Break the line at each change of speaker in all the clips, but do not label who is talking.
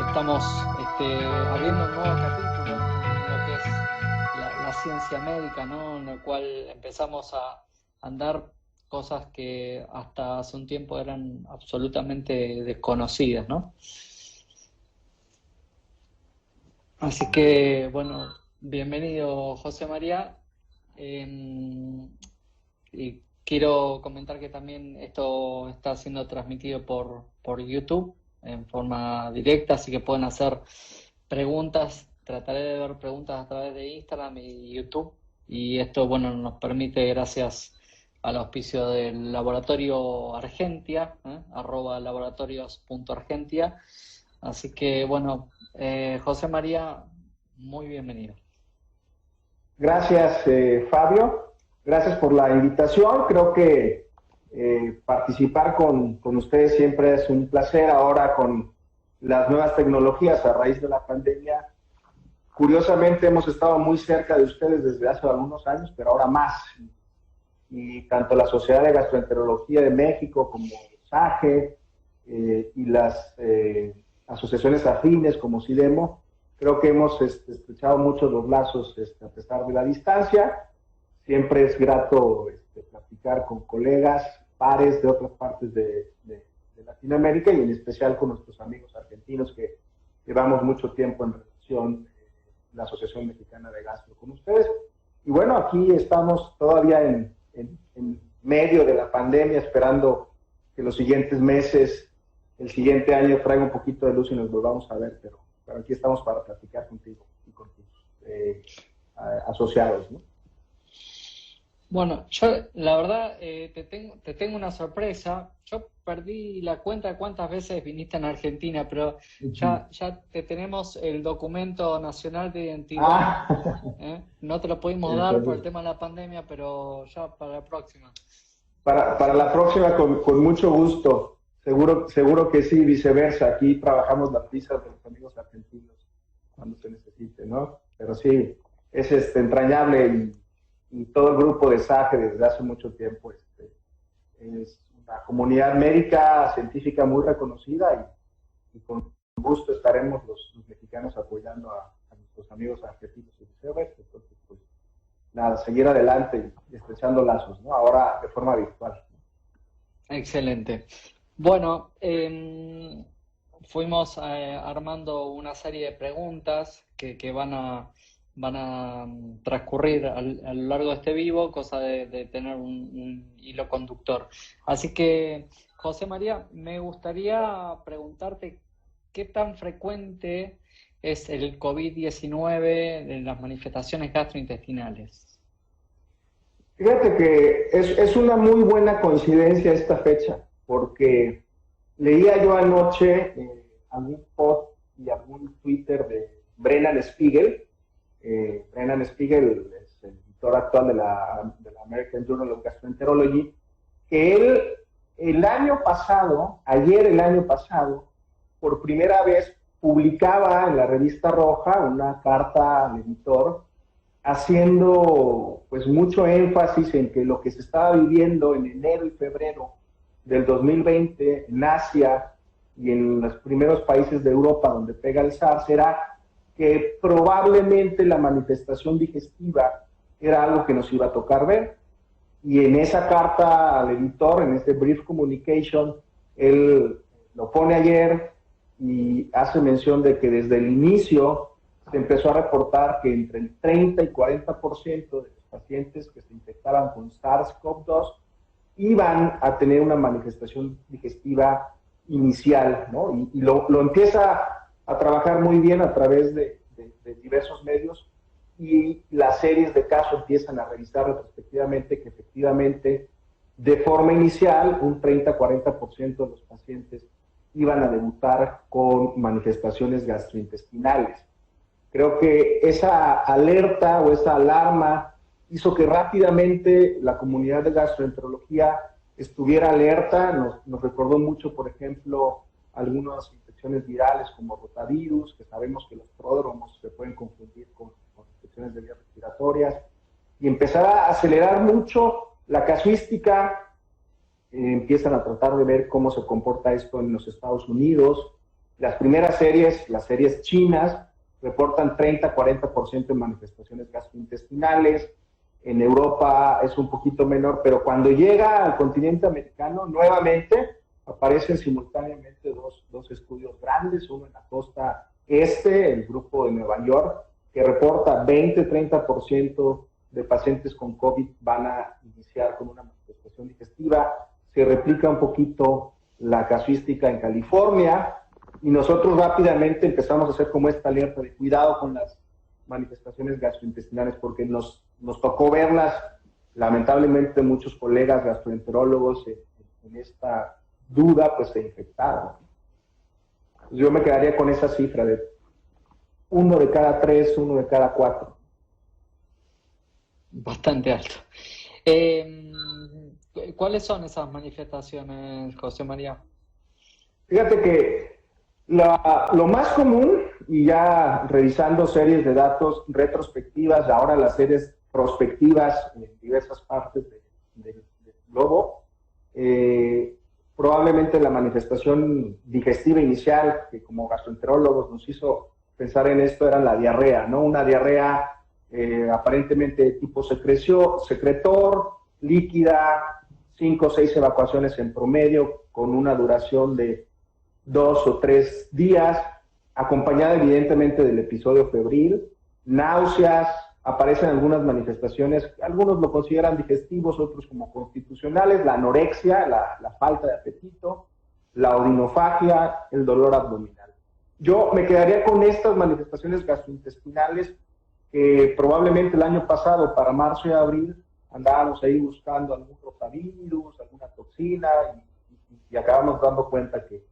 Estamos abriendo un nuevo capítulo en lo que es la ciencia médica, ¿no? En el cual empezamos a andar cosas que hasta hace un tiempo eran absolutamente desconocidas, ¿no? Así que, bueno, bienvenido José María. Y quiero comentar que también esto está siendo transmitido por YouTube en forma directa, así que pueden hacer preguntas. Trataré de ver preguntas a través de Instagram y YouTube. Y esto, bueno, nos permite, gracias al auspicio del laboratorio Argentia, @laboratorios.argentia. Así que, bueno, José María, muy bienvenido.
Gracias, Fabio. Gracias por la invitación. Creo que participar con ustedes siempre es un placer. Ahora con las nuevas tecnologías a raíz de la pandemia, curiosamente hemos estado muy cerca de ustedes desde hace algunos años, pero ahora más. Y tanto la Sociedad de Gastroenterología de México como SAGE y las asociaciones afines como CIDEMO, creo que hemos estrechado mucho los lazos a pesar de la distancia. Siempre es grato platicar con colegas, pares de otras partes de Latinoamérica y en especial con nuestros amigos argentinos que llevamos mucho tiempo en relación la Asociación Mexicana de Gastro con ustedes. Y bueno, aquí estamos todavía en medio de la pandemia, esperando que los siguientes meses, el siguiente año traiga un poquito de luz y nos volvamos a ver, pero aquí estamos para platicar contigo y con tus asociados, ¿no?
Bueno, yo la verdad te tengo una sorpresa. Yo perdí la cuenta de cuántas veces viniste en Argentina, pero ya te tenemos el documento nacional de identidad. No te lo pudimos dar por el tema de la pandemia, pero ya para la próxima.
Para la próxima con mucho gusto. Seguro que sí, viceversa. Aquí trabajamos las visas de los amigos argentinos cuando se necesite, ¿no? Pero sí, es entrañable y todo el grupo de SAGE desde hace mucho tiempo es una comunidad médica, científica muy reconocida y con gusto estaremos los mexicanos apoyando a nuestros amigos argentinos y viceversa. Entonces, pues nada, seguir adelante y estrechando lazos, ¿no? Ahora de forma virtual.
Excelente. Bueno, fuimos armando una serie de preguntas que van a transcurrir a lo largo de este vivo, cosa de tener un hilo conductor. Así que, José María, me gustaría preguntarte qué tan frecuente es el COVID-19 en las manifestaciones gastrointestinales.
Fíjate que es una muy buena coincidencia esta fecha, porque leía yo anoche algún post y algún Twitter de Brennan Spiegel. Brennan Spiegel es el editor actual de la American Journal of Gastroenterology, que él el año pasado, por primera vez publicaba en la revista Roja una carta al editor haciendo pues mucho énfasis en que lo que se estaba viviendo en enero y febrero del 2020 en Asia y en los primeros países de Europa donde pega el SARS era que probablemente la manifestación digestiva era algo que nos iba a tocar ver. Y en esa carta al editor, en este brief communication, él lo pone ayer y hace mención de que desde el inicio se empezó a reportar que entre el 30 y 40% de los pacientes que se infectaban con SARS-CoV-2 iban a tener una manifestación digestiva inicial, ¿no? Y lo empieza a trabajar muy bien a través de diversos medios y las series de casos empiezan a revisar retrospectivamente que efectivamente de forma inicial un 30-40% de los pacientes iban a debutar con manifestaciones gastrointestinales. Creo que esa alerta o esa alarma hizo que rápidamente la comunidad de gastroenterología estuviera alerta. Nos recordó mucho, por ejemplo, algunas infecciones virales como rotavirus, que sabemos que los pródromos se pueden confundir con infecciones de vías respiratorias, y empezar a acelerar mucho la casuística. Empiezan a tratar de ver cómo se comporta esto en los Estados Unidos, Las primeras series, las series chinas, reportan 30-40% de manifestaciones gastrointestinales. En Europa es un poquito menor, pero cuando llega al continente americano, nuevamente aparecen simultáneamente dos estudios grandes, uno en la costa este, el grupo de Nueva York, que reporta 20-30% de pacientes con COVID van a iniciar con una manifestación digestiva. Se replica un poquito la casuística en California y nosotros rápidamente empezamos a hacer como esta alerta de cuidado con las manifestaciones gastrointestinales porque nos tocó verlas, lamentablemente muchos colegas gastroenterólogos en esta duda pues se infectaron. Yo me quedaría con esa cifra de 1 de cada 3, 1 de cada 4.
Bastante alto. ¿Cuáles son esas manifestaciones, José María?
Fíjate que lo más común, y ya revisando series de datos retrospectivas, ahora las series prospectivas en diversas partes del globo, probablemente la manifestación digestiva inicial, que como gastroenterólogos nos hizo pensar en esto, era la diarrea, ¿no? Una diarrea aparentemente de tipo secretor, líquida, 5 o 6 evacuaciones en promedio, con una duración de 2 o 3 días, acompañada evidentemente del episodio febril, náuseas, aparecen algunas manifestaciones, algunos lo consideran digestivos, otros como constitucionales, la anorexia, la falta de apetito, la odinofagia, el dolor abdominal. Yo me quedaría con estas manifestaciones gastrointestinales que probablemente el año pasado, para marzo y abril, andábamos ahí buscando algún rotavirus, alguna toxina y acabamos dando cuenta que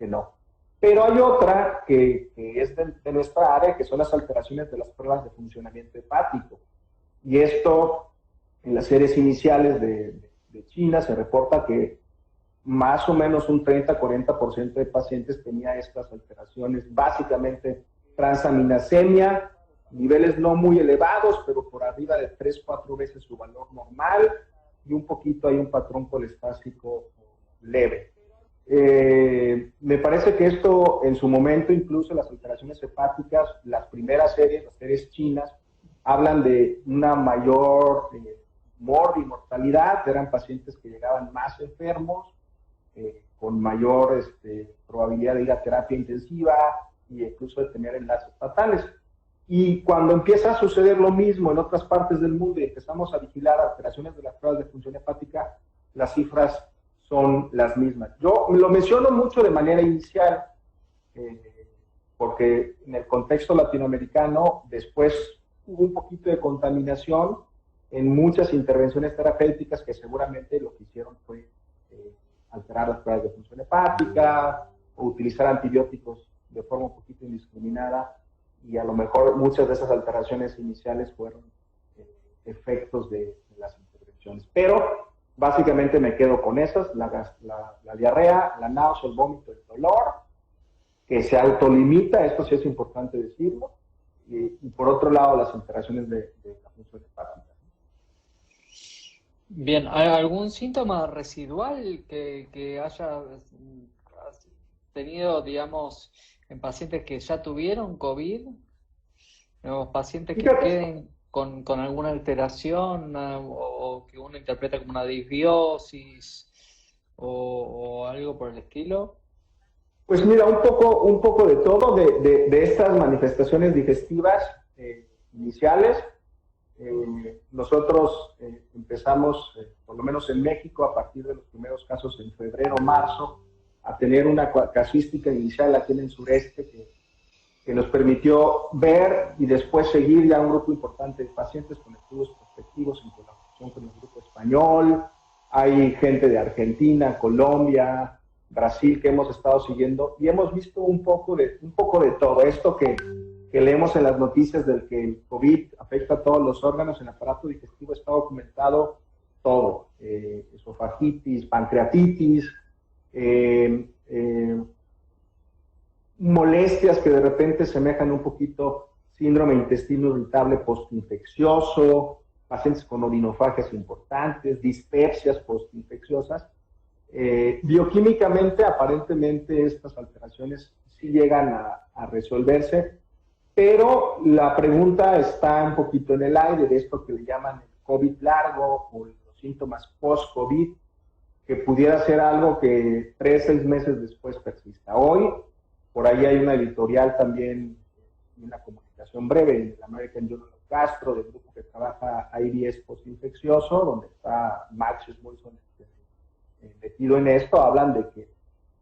no. Pero hay otra que es de nuestra área, que son las alteraciones de las pruebas de funcionamiento hepático. Y esto, en las series iniciales de China, se reporta que más o menos un 30-40% de pacientes tenía estas alteraciones, básicamente transaminasemia, niveles no muy elevados, pero por arriba de 3-4 veces su valor normal, y un poquito hay un patrón colestásico leve. Me parece que esto en su momento, incluso las alteraciones hepáticas, las primeras series, las series chinas, hablan de una mayor mortalidad, eran pacientes que llegaban más enfermos, con mayor probabilidad de ir a terapia intensiva e incluso de tener enlaces fatales. Y cuando empieza a suceder lo mismo en otras partes del mundo y empezamos a vigilar alteraciones de las pruebas de función hepática, las cifras son las mismas. Yo lo menciono mucho de manera inicial, porque en el contexto latinoamericano después hubo un poquito de contaminación en muchas intervenciones terapéuticas que seguramente lo que hicieron fue alterar las pruebas de función hepática o utilizar antibióticos de forma un poquito indiscriminada, y a lo mejor muchas de esas alteraciones iniciales fueron efectos de las intervenciones. Pero básicamente me quedo con esas, la diarrea, la náusea, el vómito, el dolor, que se autolimita, esto sí es importante decirlo, y por otro lado las alteraciones de la función hepática.
Bien, ¿hay algún síntoma residual que haya tenido, digamos, en pacientes que ya tuvieron COVID? ¿O pacientes que queden con alguna alteración o que uno interpreta como una disbiosis o algo por el estilo?
Pues mira, un poco de todo, de estas manifestaciones digestivas iniciales. Nosotros empezamos, por lo menos en México, a partir de los primeros casos en febrero, marzo, a tener una casuística inicial aquí en el sureste que nos permitió ver y después seguir ya un grupo importante de pacientes con estudios prospectivos en colaboración con el grupo español. Hay gente de Argentina, Colombia, Brasil que hemos estado siguiendo y hemos visto un poco de todo. Esto que leemos en las noticias del que el COVID afecta a todos los órganos, en el aparato digestivo está documentado todo. Esofagitis, pancreatitis, molestias que de repente semejan un poquito síndrome intestino irritable postinfeccioso, pacientes con odinofagias importantes, dispepsias postinfecciosas. Bioquímicamente, aparentemente, estas alteraciones sí llegan a resolverse, pero la pregunta está un poquito en el aire de esto que le llaman el COVID largo o los síntomas post-COVID, que pudiera ser algo que 3, 6 meses después persista. Hoy, por ahí hay una editorial también, una comunicación breve en el American Journal of Gastro, del grupo que trabaja IBS postinfeccioso, donde está Max Wilson metido en esto. Hablan de que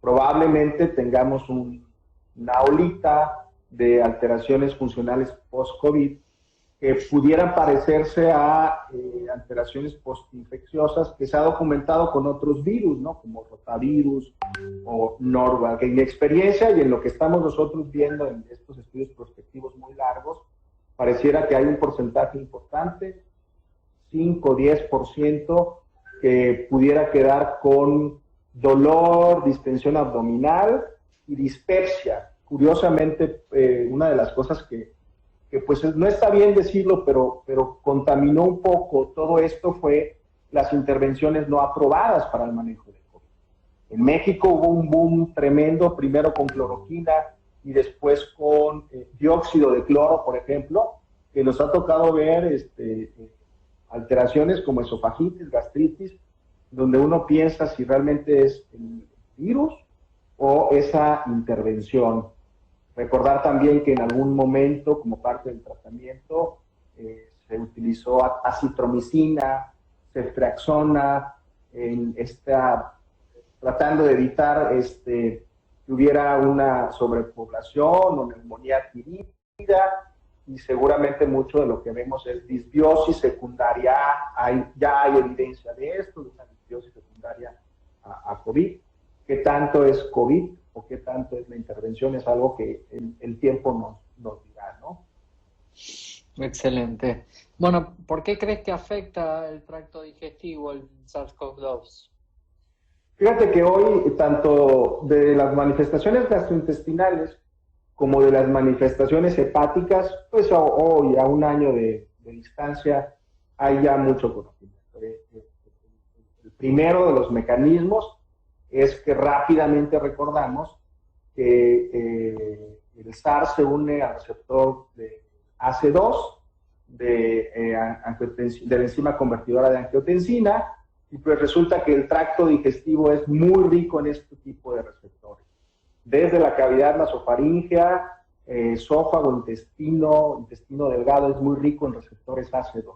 probablemente tengamos una olita de alteraciones funcionales post-COVID que pudieran parecerse a alteraciones postinfecciosas que se ha documentado con otros virus, ¿no? Como rotavirus o Norval. En mi experiencia y en lo que estamos nosotros viendo en estos estudios prospectivos muy largos, pareciera que hay un porcentaje importante, 5-10%, que pudiera quedar con dolor, distensión abdominal y dispepsia. Curiosamente, una de las cosas que pues no está bien decirlo, pero contaminó un poco todo esto fue las intervenciones no aprobadas para el manejo del COVID. En México hubo un boom tremendo, primero con cloroquina y después con dióxido de cloro, por ejemplo, que nos ha tocado ver alteraciones como esofagitis, gastritis, donde uno piensa si realmente es el virus o esa intervención. Recordar también que en algún momento, como parte del tratamiento, se utilizó acitromicina, ceftriaxona, tratando de evitar que hubiera una sobrepoblación o neumonía adquirida, y seguramente mucho de lo que vemos es disbiosis secundaria. Ya hay evidencia de esto, de una disbiosis secundaria a COVID. ¿Qué tanto es COVID o qué tanto es la intervención? Es algo que el tiempo nos dirá, ¿no?
Excelente. Bueno, ¿por qué crees que afecta el tracto digestivo el SARS-CoV-2?
Fíjate que hoy, tanto de las manifestaciones gastrointestinales como de las manifestaciones hepáticas, pues hoy, a un año de distancia, hay ya mucho conocimiento. El primero de los mecanismos es que rápidamente recordamos que el SARS se une al receptor de AC2 de la enzima convertidora de angiotensina, y pues resulta que el tracto digestivo es muy rico en este tipo de receptores. Desde la cavidad nasofaríngea, esófago, intestino delgado, es muy rico en receptores AC2.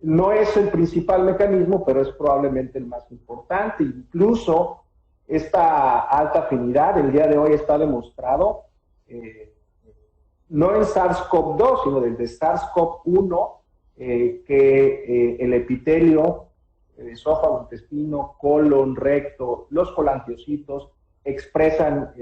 No es el principal mecanismo, pero es probablemente el más importante. Incluso esta alta afinidad, el día de hoy está demostrado, no en SARS-CoV-2, sino desde SARS-CoV-1, que el epitelio, el esófago, intestino, colon, recto, los colangiocitos expresan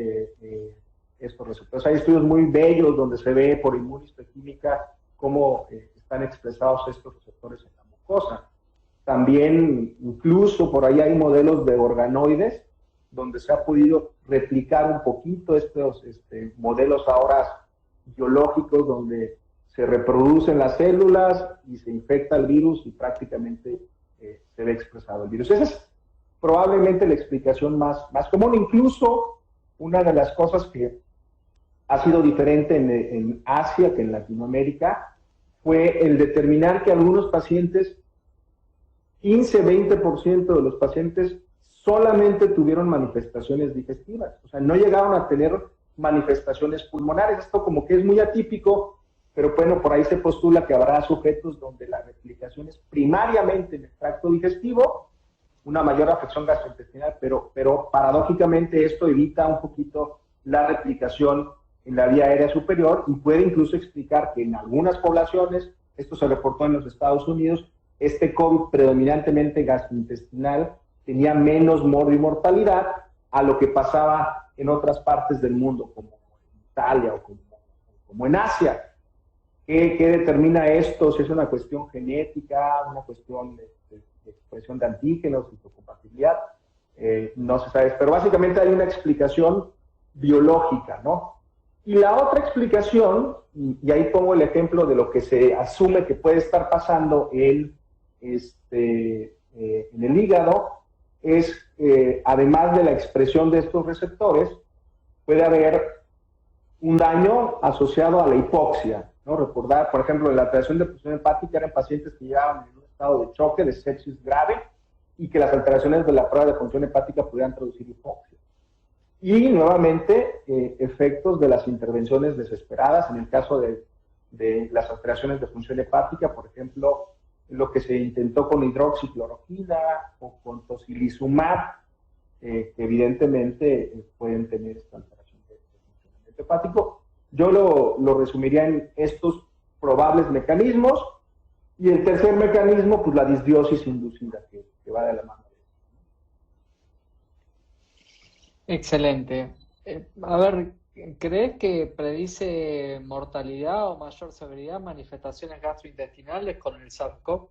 estos receptores. Hay estudios muy bellos donde se ve por inmunohistoquímica cómo están expresados estos receptores en la mucosa. También, incluso por ahí hay modelos de organoides donde se ha podido replicar un poquito estos modelos ahora biológicos donde se reproducen las células y se infecta el virus y prácticamente se ve expresado el virus. Esa es probablemente la explicación más común. Incluso una de las cosas que ha sido diferente en Asia que en Latinoamérica fue el determinar que algunos pacientes, 15-20% de los pacientes solamente tuvieron manifestaciones digestivas, o sea, no llegaron a tener manifestaciones pulmonares. Esto como que es muy atípico, pero bueno, por ahí se postula que habrá sujetos donde la replicación es primariamente en el tracto digestivo, una mayor afección gastrointestinal, pero paradójicamente esto evita un poquito la replicación en la vía aérea superior y puede incluso explicar que en algunas poblaciones, esto se reportó en los Estados Unidos, este COVID predominantemente gastrointestinal tenía menos mortalidad a lo que pasaba en otras partes del mundo, como en Italia o como en Asia. ¿Qué determina esto? Si es una cuestión genética, una cuestión de expresión de antígenos, histocompatibilidad, no se sabe, pero básicamente hay una explicación biológica, ¿no? Y la otra explicación, y ahí pongo el ejemplo de lo que se asume que puede estar pasando en el hígado, es además de la expresión de estos receptores, puede haber un daño asociado a la hipoxia, ¿no? Recordar, por ejemplo, la alteración de función hepática eran pacientes que llegaban en un estado de choque, de sepsis grave, y que las alteraciones de la prueba de función hepática pudieran producir hipoxia. Y nuevamente, efectos de las intervenciones desesperadas, en el caso de las alteraciones de función hepática, por ejemplo, lo que se intentó con hidroxicloroquina o con tocilizumab, que evidentemente pueden tener esta alteración de funcionamiento hepático. Yo lo resumiría en estos probables mecanismos. Y el tercer mecanismo, pues la disbiosis inducida, que va de la mano.
Excelente. A ver, ¿crees que predice mortalidad o mayor severidad, manifestaciones gastrointestinales con el SARS-CoV?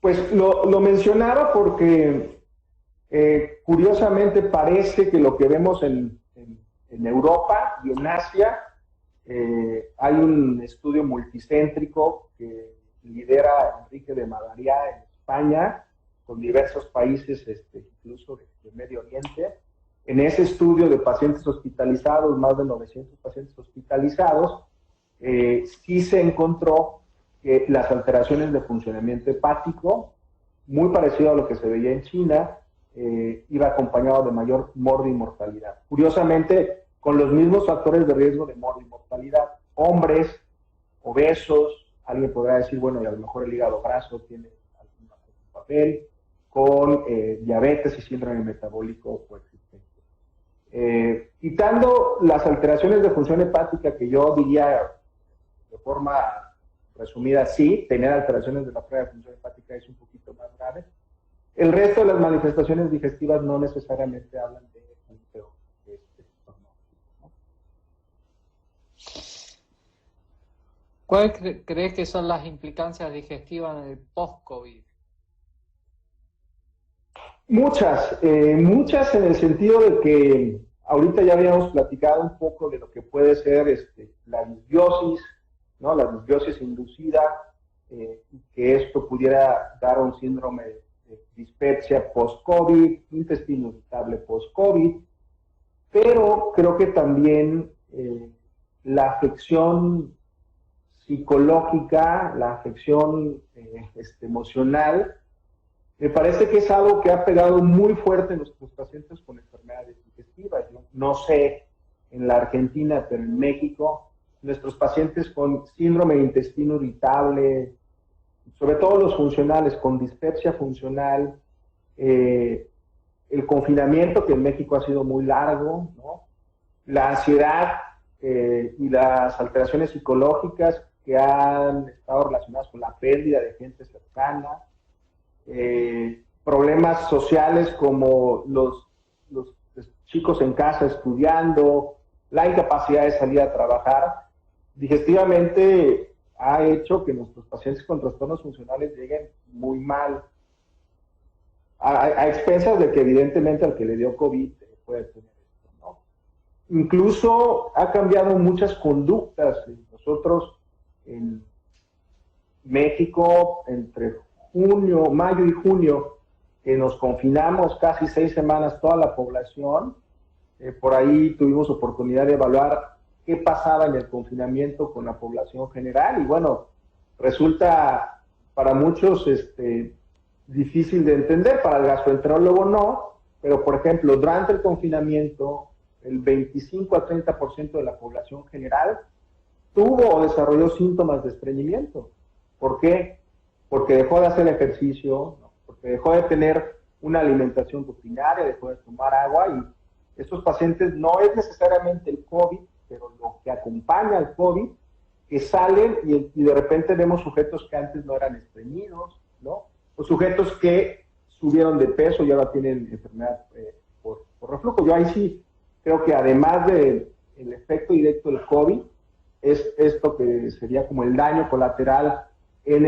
Pues lo mencionaba porque curiosamente parece que lo que vemos en Europa y en Asia, hay un estudio multicéntrico que lidera Enrique de Madariá en España, con diversos países, incluso de Medio Oriente. En ese estudio de pacientes hospitalizados, más de 900 pacientes hospitalizados, sí se encontró que las alteraciones de funcionamiento hepático, muy parecido a lo que se veía en China, iba acompañado de mayor mortalidad. Curiosamente, con los mismos factores de riesgo de mortalidad, hombres, obesos, alguien podrá decir, bueno, y a lo mejor el hígado graso tiene algún papel, con diabetes y síndrome metabólico coexistente. Quitando las alteraciones de función hepática, que yo diría de forma resumida, sí, tener alteraciones de la prueba de función hepática es un poquito más grave. El resto de las manifestaciones digestivas no necesariamente hablan de un peor ¿no?
¿Cuál crees que son las implicancias digestivas en el post-COVID?
Muchas en el sentido de que ahorita ya habíamos platicado un poco de lo que puede ser la disbiosis, ¿no? La disbiosis inducida, que esto pudiera dar un síndrome de dispepsia post-COVID, intestino irritable post-COVID, pero creo que también la afección psicológica, la afección emocional, me parece que es algo que ha pegado muy fuerte en nuestros pacientes con enfermedades digestivas. No sé en la Argentina, pero en México, nuestros pacientes con síndrome de intestino irritable, sobre todo los funcionales, con dispepsia funcional, el confinamiento, que en México ha sido muy largo, ¿no? La ansiedad y las alteraciones psicológicas que han estado relacionadas con la pérdida de gente cercana, problemas sociales como los chicos en casa estudiando, la incapacidad de salir a trabajar, digestivamente ha hecho que nuestros pacientes con trastornos funcionales lleguen muy mal, a expensas de que evidentemente al que le dio COVID puede tener esto, ¿no? Incluso ha cambiado muchas conductas. Nosotros en México, entre mayo y junio, que nos confinamos casi 6 semanas toda la población, por ahí tuvimos oportunidad de evaluar qué pasaba en el confinamiento con la población general, y bueno, resulta para muchos difícil de entender, para el gastroenterólogo no, pero por ejemplo, durante el confinamiento, el 25 a 30% de la población general tuvo o desarrolló síntomas de estreñimiento. ¿Por qué? Porque dejó de hacer ejercicio, ¿no? Porque dejó de tener una alimentación rutinaria, dejó de tomar agua, y estos pacientes no es necesariamente el COVID, pero lo que acompaña al COVID, que salen y de repente vemos sujetos que antes no eran estreñidos, ¿no? O sujetos que subieron de peso y ahora tienen enfermedad por reflujo. Yo ahí sí creo que además del efecto directo del COVID, es esto que sería como el daño colateral en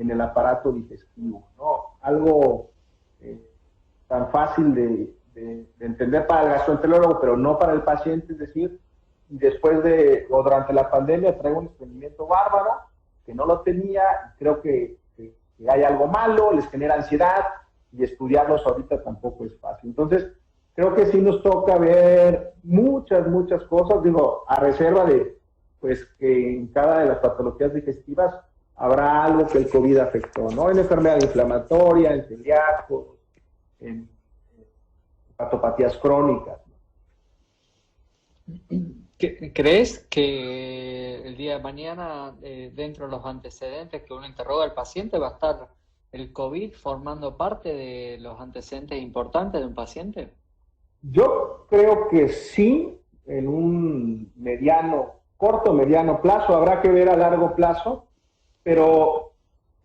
el aparato digestivo, ¿no? Algo tan fácil de entender para el gastroenterólogo, pero no para el paciente, es decir, después o durante la pandemia traigo un estreñimiento bárbaro, que no lo tenía, y creo que hay algo malo, les genera ansiedad, y estudiarlos ahorita tampoco es fácil. Entonces, creo que sí nos toca ver muchas cosas, digo, a reserva de, pues, que en cada de las patologías digestivas habrá algo que el COVID afectó, ¿no? En enfermedad inflamatoria, en celíacos, en hepatopatías crónicas.
¿Crees que el día de mañana, dentro de los antecedentes que uno interroga al paciente, va a estar el COVID formando parte de los antecedentes importantes de un paciente?
Yo creo que sí, en un corto mediano plazo, habrá que ver a largo plazo, pero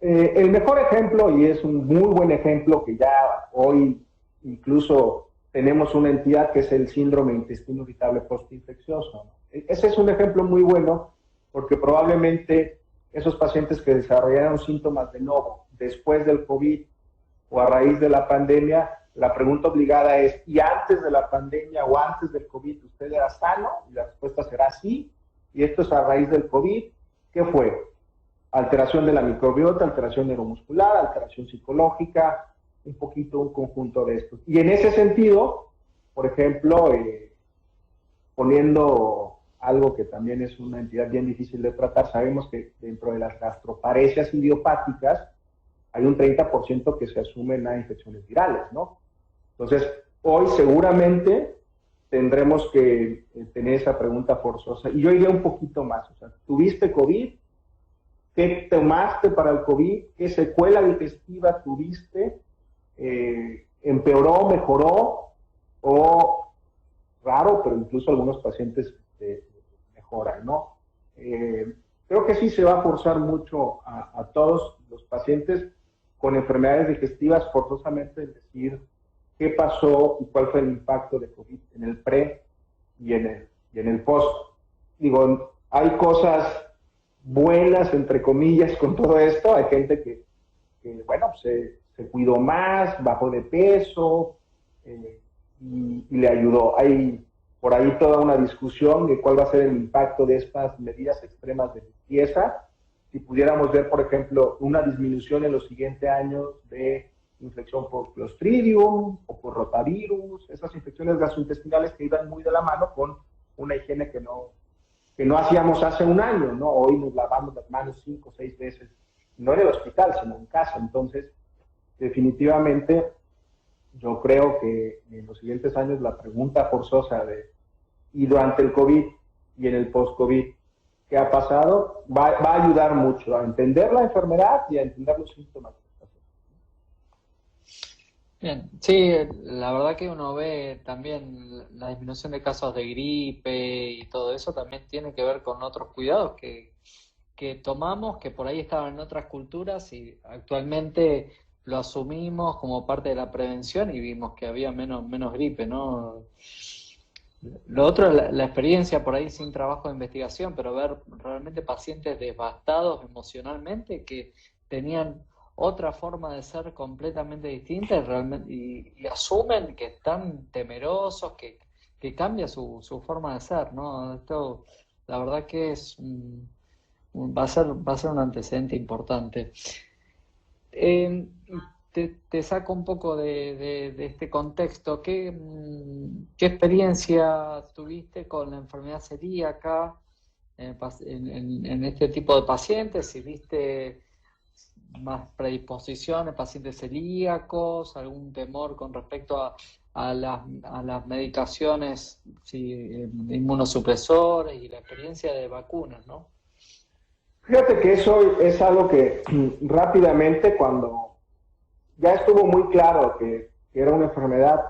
el mejor ejemplo, y es un muy buen ejemplo que ya hoy incluso tenemos una entidad que es el síndrome intestino irritable postinfeccioso. Ese es un ejemplo muy bueno porque probablemente esos pacientes que desarrollaron síntomas de novo después del COVID o a raíz de la pandemia, la pregunta obligada es, ¿y antes de la pandemia o antes del COVID usted era sano? Y la respuesta será sí, y esto es a raíz del COVID. ¿Qué fue? Alteración de la microbiota, alteración neuromuscular, alteración psicológica, un poquito un conjunto de estos. Y en ese sentido, por ejemplo, poniendo algo que también es una entidad bien difícil de tratar, sabemos que dentro de las gastroparesias idiopáticas hay un 30% que se asumen a infecciones virales, ¿no? Entonces, hoy seguramente tendremos que tener esa pregunta forzosa. Y yo iría un poquito más, o sea, ¿tuviste COVID? ¿Qué tomaste para el COVID? ¿Qué secuela digestiva tuviste? ¿Empeoró, mejoró? O raro, pero incluso algunos pacientes mejoran, ¿no? Creo que sí se va a forzar mucho a todos los pacientes con enfermedades digestivas, forzosamente decir qué pasó y cuál fue el impacto de COVID en el pre y en el post. Digo, hay cosas buenas, entre comillas, con todo esto. Hay gente que bueno, se cuidó más, bajó de peso y le ayudó. Hay por ahí toda una discusión de cuál va a ser el impacto de estas medidas extremas de limpieza. Si pudiéramos ver, por ejemplo, una disminución en los siguientes años de infección por Clostridium o por rotavirus, esas infecciones gastrointestinales que iban muy de la mano con una higiene que no hacíamos hace un año, ¿no? Hoy nos lavamos las manos 5 o 6 veces, no en el hospital, sino en casa. Entonces, definitivamente, yo creo que en los siguientes años la pregunta forzosa y durante el COVID y en el post-COVID, ¿qué ha pasado? Va a ayudar mucho a entender la enfermedad y a entender los síntomas.
Bien, sí, la verdad que uno ve también la disminución de casos de gripe y todo eso también tiene que ver con otros cuidados que tomamos, que por ahí estaban en otras culturas y actualmente lo asumimos como parte de la prevención y vimos que había menos gripe, ¿no? Lo otro es la experiencia por ahí sin trabajo de investigación, pero ver realmente pacientes devastados emocionalmente que tenían otra forma de ser completamente distinta y asumen que están temerosos, que cambia su forma de ser, ¿no? Esto, la verdad que va a ser un antecedente importante. Eh, te saco un poco de este contexto. ¿Qué experiencia tuviste con la enfermedad celíaca en este tipo de pacientes? Si viste más predisposiciones, pacientes celíacos, algún temor con respecto a las medicaciones, sí, inmunosupresores y la experiencia de vacunas, ¿no?
Fíjate que eso es algo que rápidamente, cuando ya estuvo muy claro que era una enfermedad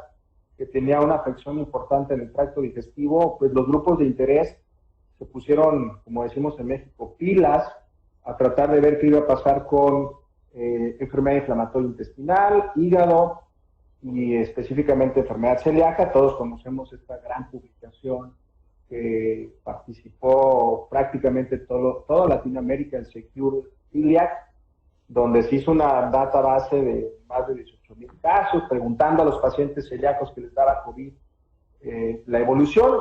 que tenía una afección importante en el tracto digestivo, pues los grupos de interés se pusieron, como decimos en México, pilas a tratar de ver qué iba a pasar con enfermedad inflamatoria intestinal, hígado y específicamente enfermedad celíaca. Todos conocemos esta gran publicación que participó prácticamente toda Latinoamérica en Secure Celiac, donde se hizo una database de más de 18,000 casos, preguntando a los pacientes celíacos que les daba COVID la evolución.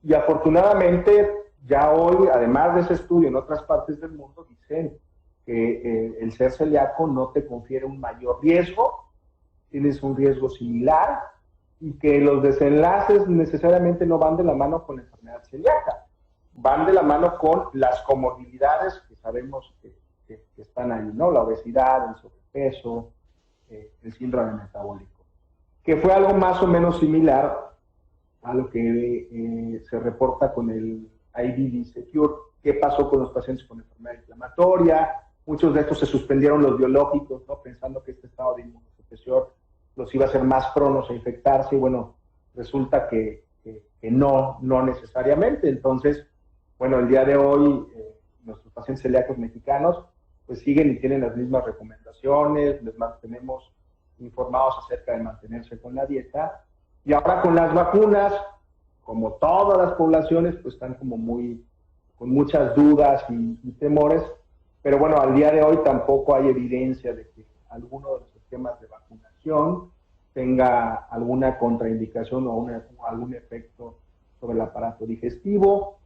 Y afortunadamente, ya hoy, además de ese estudio en otras partes del mundo, dicen que el ser celíaco no te confiere un mayor riesgo, tienes un riesgo similar y que los desenlaces necesariamente no van de la mano con la enfermedad celíaca, van de la mano con las comorbilidades que sabemos que están ahí, ¿no? La obesidad, el sobrepeso, el síndrome metabólico, que fue algo más o menos similar a lo que se reporta con el IBD Secure. ¿Qué pasó con los pacientes con enfermedad inflamatoria? Muchos de estos se suspendieron los biológicos, ¿no? Pensando que este estado de inmunosupresión los iba a hacer más pronos a infectarse, y bueno, resulta que no necesariamente. Entonces, bueno, el día de hoy nuestros pacientes celíacos mexicanos pues siguen y tienen las mismas recomendaciones, les mantenemos informados acerca de mantenerse con la dieta, y ahora con las vacunas, como todas las poblaciones, pues están como con muchas dudas y temores, pero bueno, al día de hoy tampoco hay evidencia de que alguno de los esquemas de vacunación tenga alguna contraindicación o algún efecto sobre el aparato digestivo.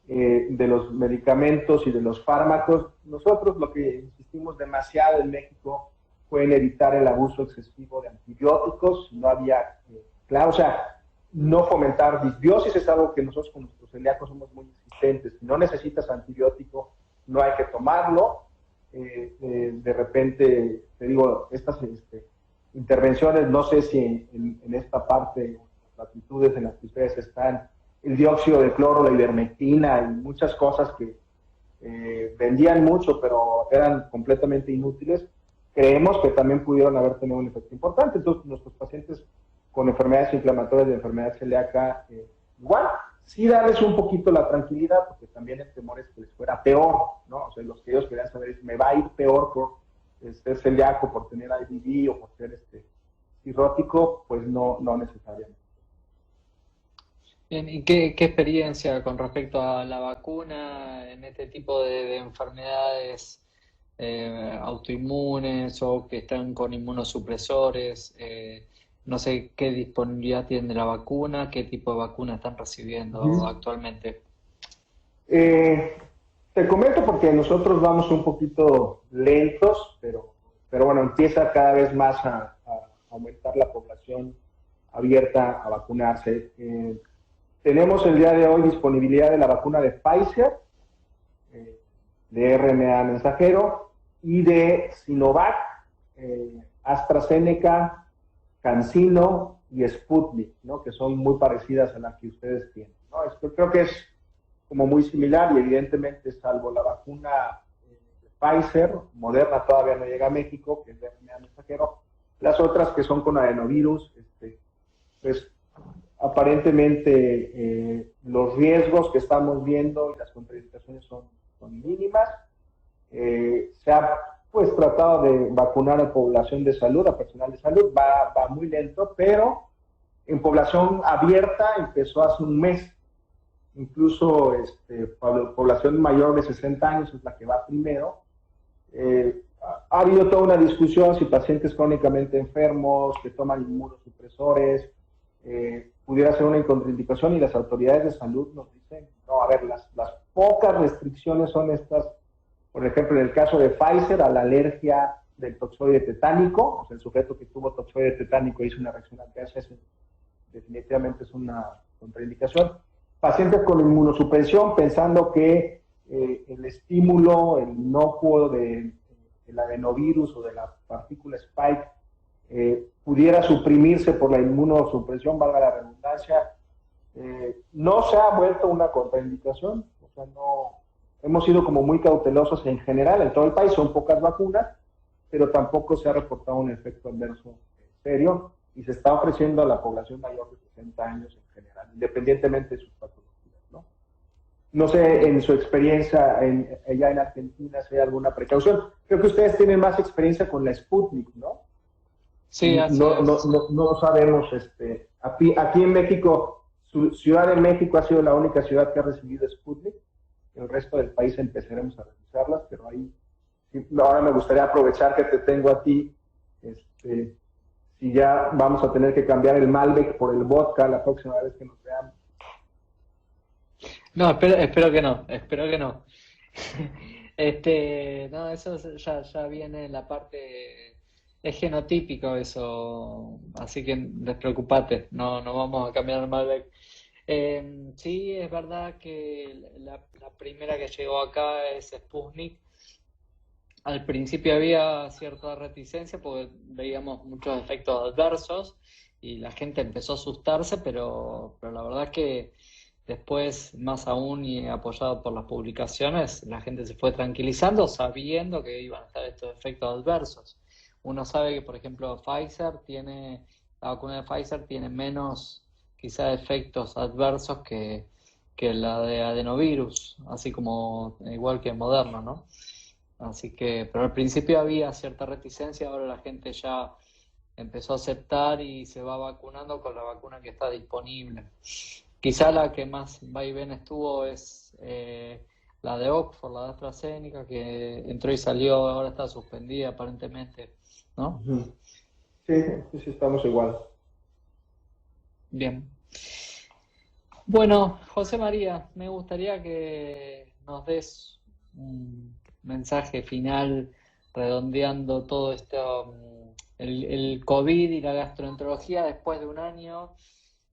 De los medicamentos y de los fármacos, nosotros lo que insistimos demasiado en México fue en evitar el abuso excesivo de antibióticos. No había, claro, o sea, no fomentar disbiosis es algo que nosotros con nuestros celíacos somos muy insistentes. Si no necesitas antibiótico, no hay que tomarlo. De repente, te digo, estas intervenciones, no sé si en esta parte, las latitudes en las que ustedes están, el dióxido de cloro, la ivermectina y muchas cosas que vendían mucho, pero eran completamente inútiles, creemos que también pudieron haber tenido un efecto importante. Entonces, nuestros pacientes con enfermedades inflamatorias de enfermedad celíaca, igual, sí darles un poquito la tranquilidad, porque también el temor es que les fuera peor, ¿no? O sea, los que ellos querían saber es, ¿me va a ir peor por ser celíaco, por tener IBD o por ser cirrótico? Pues no necesariamente.
Bien, ¿y qué experiencia con respecto a la vacuna en este tipo de enfermedades autoinmunes o que están con inmunosupresores? No sé qué disponibilidad tienen de la vacuna, qué tipo de vacuna están recibiendo actualmente.
Te comento porque nosotros vamos un poquito lentos, pero bueno, empieza cada vez más a aumentar la población abierta a vacunarse. Tenemos el día de hoy disponibilidad de la vacuna de Pfizer, de RNA mensajero, y de Sinovac, AstraZeneca, CanSino y Sputnik, ¿no? Que son muy parecidas a las que ustedes tienen, ¿no? Creo que es como muy similar, y evidentemente, salvo la vacuna de Pfizer, Moderna todavía no llega a México, que es de RNA mensajero, las otras que son con adenovirus, pues aparentemente los riesgos que estamos viendo y las contraindicaciones son mínimas. Se ha pues tratado de vacunar a población de salud, a personal de salud, va muy lento, pero en población abierta empezó hace un mes. Incluso población mayor de 60 años es la que va primero. Ha habido toda una discusión si pacientes crónicamente enfermos que toman inmunosupresores pudiera ser una contraindicación, y las autoridades de salud nos dicen, no, a ver, las pocas restricciones son estas, por ejemplo, en el caso de Pfizer, a la alergia del toxoide tetánico, o sea, el sujeto que tuvo toxoide tetánico hizo una reacción adversa, definitivamente es una contraindicación. Pacientes con inmunosupresión, pensando que el estímulo, el inocuo del adenovirus o de la partícula Spike pudiera suprimirse por la inmunosupresión, valga la redundancia, no se ha vuelto una contraindicación. O sea, no, hemos sido como muy cautelosos en general, en todo el país son pocas vacunas, pero tampoco se ha reportado un efecto adverso serio, y se está ofreciendo a la población mayor de 60 años en general, independientemente de sus patologías, ¿no? No sé, en su experiencia allá en Argentina, si hay alguna precaución. Creo que ustedes tienen más experiencia con la Sputnik, ¿no?
Sí, así es.
No sabemos, aquí en México, Ciudad de México ha sido la única ciudad que ha recibido Sputnik. El resto del país empezaremos a revisarlas, pero ahí, ahora me gustaría aprovechar que te tengo a ti, si ya vamos a tener que cambiar el Malbec por el vodka la próxima vez que nos veamos.
No, espero que no, espero que no. No, eso ya viene en la parte es genotípico eso, así que despreocupate, no vamos a cambiar el Malbec. Sí, es verdad que la primera que llegó acá es Sputnik. Al principio había cierta reticencia porque veíamos muchos efectos adversos y la gente empezó a asustarse, pero la verdad es que después, más aún y apoyado por las publicaciones, la gente se fue tranquilizando sabiendo que iban a estar estos efectos adversos. Uno sabe que, por ejemplo, la vacuna de Pfizer tiene menos quizá efectos adversos que la de adenovirus, así como igual que Moderna, ¿no? Así que, pero al principio había cierta reticencia, ahora la gente ya empezó a aceptar y se va vacunando con la vacuna que está disponible. Quizá la que más va y ven estuvo es la de Oxford, la de AstraZeneca, que entró y salió, ahora está suspendida aparentemente, ¿no?
Ujú. Sí, sí, estamos igual.
Bien. Bueno, José María, me gustaría que nos des un mensaje final redondeando todo esto, el COVID y la gastroenterología después de un año,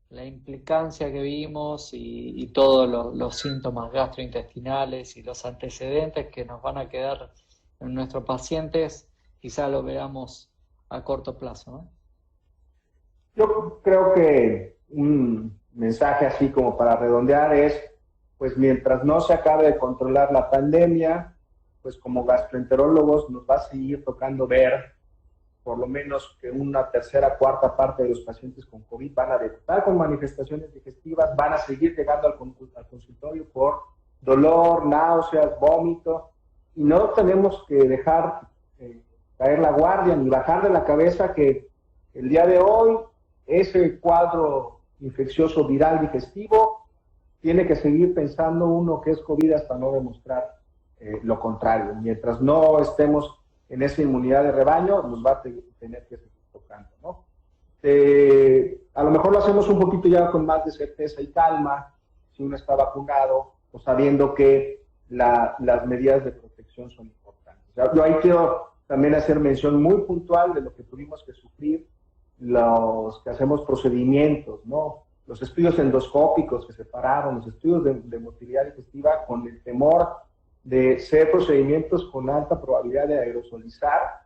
la implicancia que vimos y todos los síntomas gastrointestinales y los antecedentes que nos van a quedar en nuestros pacientes, quizá lo veamos a corto plazo, ¿no?
Yo creo que un mensaje así como para redondear es, pues mientras no se acabe de controlar la pandemia, pues como gastroenterólogos nos va a seguir tocando ver por lo menos que una tercera, cuarta parte de los pacientes con COVID van a debutar con manifestaciones digestivas, van a seguir llegando al consultorio por dolor, náuseas, vómito, y no tenemos que dejar caer la guardia ni bajar de la cabeza que el día de hoy ese cuadro infeccioso viral digestivo tiene que seguir pensando uno que es COVID hasta no demostrar lo contrario. Mientras no estemos en esa inmunidad de rebaño, nos va a tener que seguir tocando, ¿no? A lo mejor lo hacemos un poquito ya con más de certeza y calma, si uno está vacunado, o sabiendo que las medidas de protección son importantes. O sea, yo ahí quiero también hacer mención muy puntual de lo que tuvimos que sufrir los que hacemos procedimientos, ¿no? Los estudios endoscópicos que se pararon, los estudios de motilidad digestiva con el temor de ser procedimientos con alta probabilidad de aerosolizar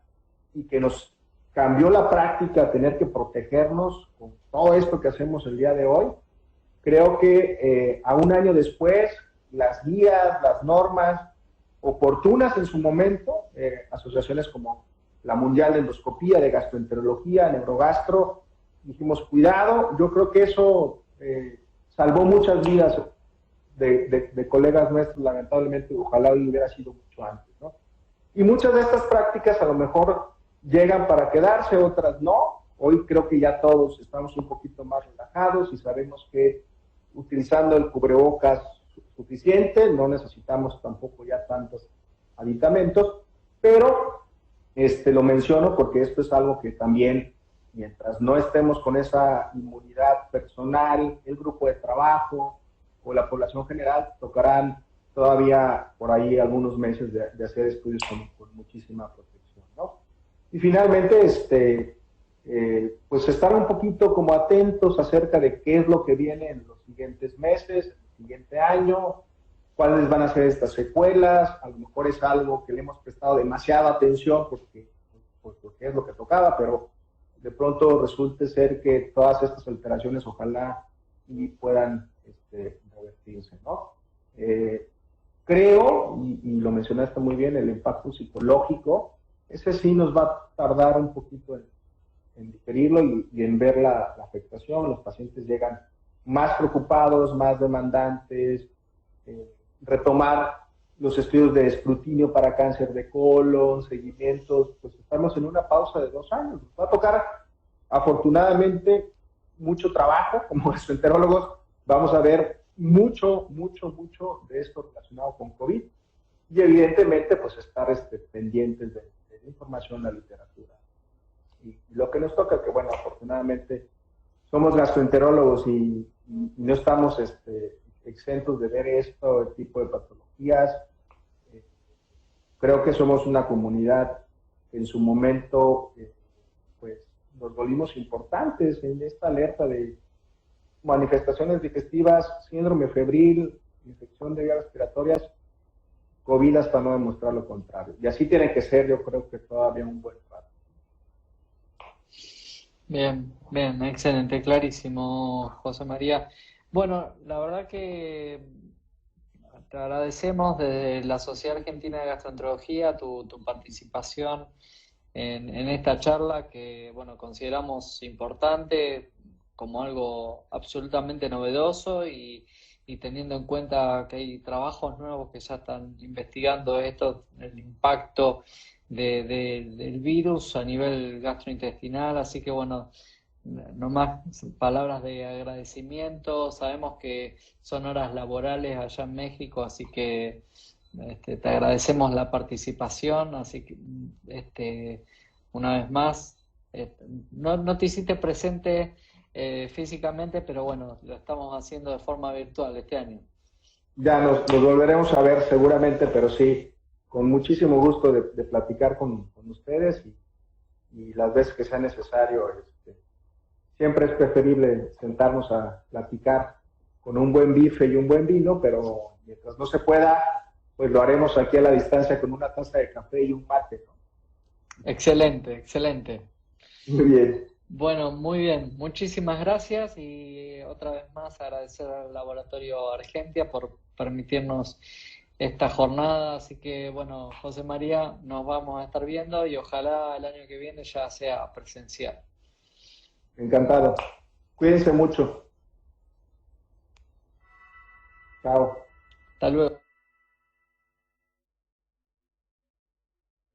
y que nos cambió la práctica a tener que protegernos con todo esto que hacemos el día de hoy. Creo que a un año después, las guías, las normas oportunas en su momento, asociaciones como la Mundial de Endoscopía, de Gastroenterología, Neurogastro, dijimos, cuidado, yo creo que eso salvó muchas vidas de colegas nuestros, lamentablemente, ojalá hubiera sido mucho antes, ¿no? Y muchas de estas prácticas a lo mejor llegan para quedarse, otras no. Hoy creo que ya todos estamos un poquito más relajados y sabemos que utilizando el cubrebocas suficiente, no necesitamos tampoco ya tantos aditamentos, pero lo menciono porque esto es algo que también, mientras no estemos con esa inmunidad personal, el grupo de trabajo o la población general, tocarán todavía por ahí algunos meses de hacer estudios con muchísima protección, ¿no? Y finalmente, pues estar un poquito como atentos acerca de qué es lo que viene en los siguientes meses, en el siguiente año, cuáles van a ser estas secuelas. A lo mejor es algo que le hemos prestado demasiada atención porque es lo que tocaba, pero de pronto resulte ser que todas estas alteraciones ojalá y puedan revertirse, ¿no? Creo, y lo mencionaste muy bien, el impacto psicológico, ese sí nos va a tardar un poquito en digerirlo y en ver la afectación. Los pacientes llegan más preocupados, más demandantes, retomar los estudios de escrutinio para cáncer de colon, seguimientos, pues estamos en una pausa de 2 años. Nos va a tocar, afortunadamente, mucho trabajo. Como gastroenterólogos vamos a ver mucho de esto relacionado con COVID y evidentemente pues estar pendientes de la información, la literatura. Y lo que nos toca, que bueno, afortunadamente somos gastroenterólogos y no estamos exentos de ver este tipo de patologías. Creo que somos una comunidad que en su momento pues nos volvimos importantes en esta alerta de manifestaciones digestivas, síndrome febril, infección de vías respiratorias, COVID hasta no demostrar lo contrario. Y así tiene que ser, yo creo que todavía un buen rato.
Bien, bien, excelente, clarísimo, José María. Bueno, la verdad que te agradecemos desde la Sociedad Argentina de Gastroenterología tu participación en esta charla que, bueno, consideramos importante como algo absolutamente novedoso y teniendo en cuenta que hay trabajos nuevos que ya están investigando esto, el impacto del virus a nivel gastrointestinal, así que bueno, no más palabras de agradecimiento, sabemos que son horas laborales allá en México, así que te agradecemos la participación, así que una vez más, no te hiciste presente físicamente, pero bueno, lo estamos haciendo de forma virtual este año.
Ya nos volveremos a ver seguramente, pero sí, con muchísimo gusto de platicar con ustedes y las veces que sea necesario. Siempre es preferible sentarnos a platicar con un buen bife y un buen vino, pero mientras no se pueda, pues lo haremos aquí a la distancia con una taza de café y un mate, ¿no?
Excelente, excelente.
Muy bien.
Bueno, muy bien. Muchísimas gracias y otra vez más agradecer al Laboratorio Argentia por permitirnos esta jornada. Así que, bueno, José María, nos vamos a estar viendo y ojalá el año que viene ya sea presencial.
Encantado. Cuídense mucho. Chao.
Hasta luego.